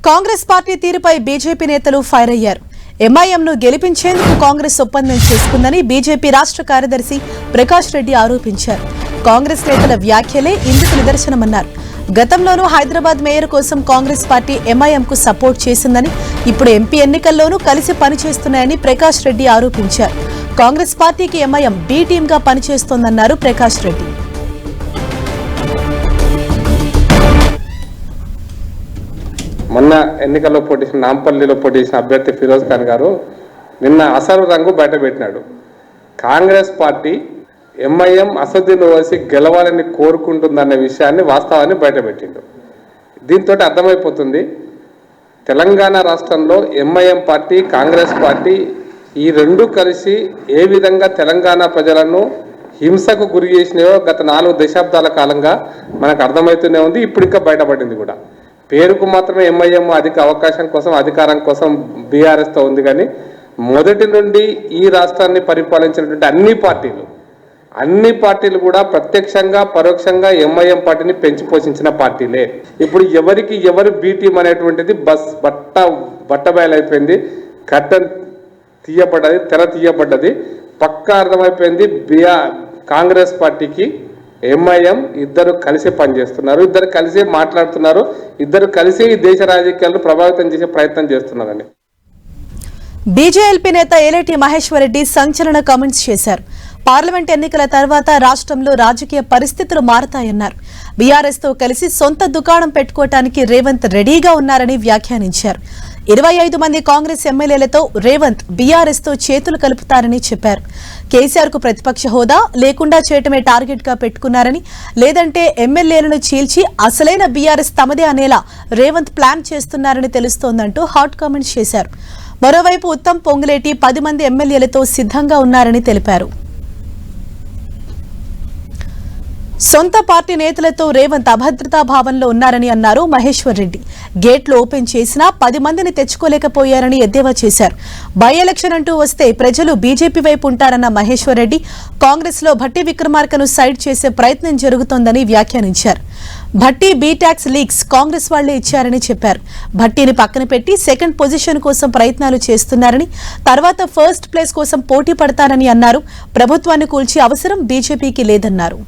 Congress party తీరుపై BJP నేతలు fire అయ్యారు. ఎంఐఎంను గెలిపించేందుకు కాంగ్రెస్ ఒప్పందం చేసుకుందని బీజేపీ రాష్ట్ర కార్యదర్శి ప్రకాష్ రెడ్డి ఆరోపించారు. కాంగ్రెస్ నేతల వ్యాఖ్యలే ఇందుకు నిదర్శనమన్నారు. గతంలోనూ హైదరాబాద్ మేయర్ కోసం కాంగ్రెస్ పార్టీ ఎంఐఎంకు సపోర్ట్ చేసిందని, ఇప్పుడు ఎంపీ ఎన్నికల్లోనూ కలిసి పనిచేస్తున్నాయని ప్రకాష్ రెడ్డి ఆరోపించారు. కాంగ్రెస్ పార్టీకి ఎంఐఎం బి టీంగా పనిచేస్తోందన్నారు ప్రకాష్ రెడ్డి. మొన్న ఎన్నికల్లో పోటీ చేసిన నాంపల్లిలో పోటీ చేసిన అభ్యర్థి ఫిరోజ్ ఖాన్ గారు నిన్న అసలు రంగు బయటపెట్టినాడు. కాంగ్రెస్ పార్టీ ఎంఐఎం అసదుద్దీన్ ఓవైసీ గెలవాలని కోరుకుంటుందన్న విషయాన్ని వాస్తవాన్ని బయటపెట్టిండు. దీంతో అర్థమైపోతుంది తెలంగాణ రాష్ట్రంలో ఎంఐఎం పార్టీ కాంగ్రెస్ పార్టీ ఈ రెండు కలిసి ఏ విధంగా తెలంగాణ ప్రజలను హింసకు గురి చేసినాయో గత 4 దశాబ్దాల కాలంగా మనకు అర్థమవుతూనే ఉంది. ఇప్పుడు ఇంకా బయటపడింది కూడా. పేరుకు మాత్రమే ఎంఐఎం అవకాశం కోసం అధికారం కోసం బీఆర్ఎస్తో ఉంది, కానీ మొదటి నుండి ఈ రాష్ట్రాన్ని పరిపాలించినటువంటి అన్ని పార్టీలు కూడా ప్రత్యక్షంగా పరోక్షంగా ఎంఐఎం పార్టీని పెంచి పోషించిన పార్టీలే. ఇప్పుడు ఎవరికి ఎవరు బి టీం అనేటువంటిది బట్టబయలైపోయింది. కర్టన్ తీయబడ్డది, తెర తీయబడ్డది. పక్కా అర్థమైపోయింది కాంగ్రెస్ పార్టీకి ఎంఐఎం ఇద్దరు కలిసి పనిచేస్తున్నారు, ఇద్దరు కలిసి మాట్లాడుతున్నారు, ఇద్దరు కలిసి ఈ దేశ రాజకీయాలను ప్రభావితం చేసే ప్రయత్నం చేస్తున్నారండి. బీజేఎల్పీ నేత ఏలేటి మహేశ్వర్ రెడ్డి సంచలన కామెంట్స్ చేశారు. పార్లమెంట్ ఎన్నికల తర్వాత రాష్ట్రంలో రాజకీయ పరిస్థితులు మారతాయన్నారు. బీఆర్ఎస్ తో కలిసి సొంత దుకాణం పెట్టుకోవటానికి రేవంత్ రెడీగా ఉన్నారని వ్యాఖ్యానించారు. 25 మంది కాంగ్రెస్ ఎమ్మెల్యేలతో రేవంత్ బీఆర్ఎస్ తో చేతులు కలుపుతారని చెప్పారు. కేసీఆర్ కు ప్రతిపక్ష హోదా లేకుండా చేయటమే టార్గెట్ గా పెట్టుకున్నారని, లేదంటే ఎమ్మెల్యేలను చీల్చి అసలైన బీఆర్ఎస్ తమదే అనేలా రేవంత్ ప్లాన్ చేస్తున్నారని తెలుస్తోందంటూ హాట్ కామెంట్స్ చేశారు. మరోవైపు ఉత్తమ్ పొంగులేటి 10 మంది ఎమ్మెల్యేలతో సిద్ధంగా ఉన్నారని తెలిపారు. సొంత పార్టీ నేతలతో రేవంత్ అభద్రతా భావంలో ఉన్నారని అన్నారు మహేశ్వర్ రెడ్డి. గేట్లు ఓపెన్ చేసినా 10 మందిని తెచ్చుకోలేకపోయారని ఎద్దేవా చేశారు. బై ఎలక్షన్ అంటూ వస్తే ప్రజలు బీజేపీ వైపు ఉంటారన్న మహేశ్వర్ రెడ్డి కాంగ్రెస్ లో భట్టి విక్రమార్కను సైడ్ చేసే ప్రయత్నం జరుగుతోందని వ్యాఖ్యానించారు. Bhatti be tax leaks Congress వాళ్లే ఇచ్చారని చెప్పారు. భట్టిని పక్కన పెట్టి సెకండ్ పొజిషన్ కోసం ప్రయత్నాలు చేస్తున్నారని, తర్వాత ఫస్ట్ ప్లేస్ కోసం పోటీ పడతారని అన్నారు. ప్రభుత్వాన్ని కూల్చే అవసరం బీజేపీకి లేదన్నారు.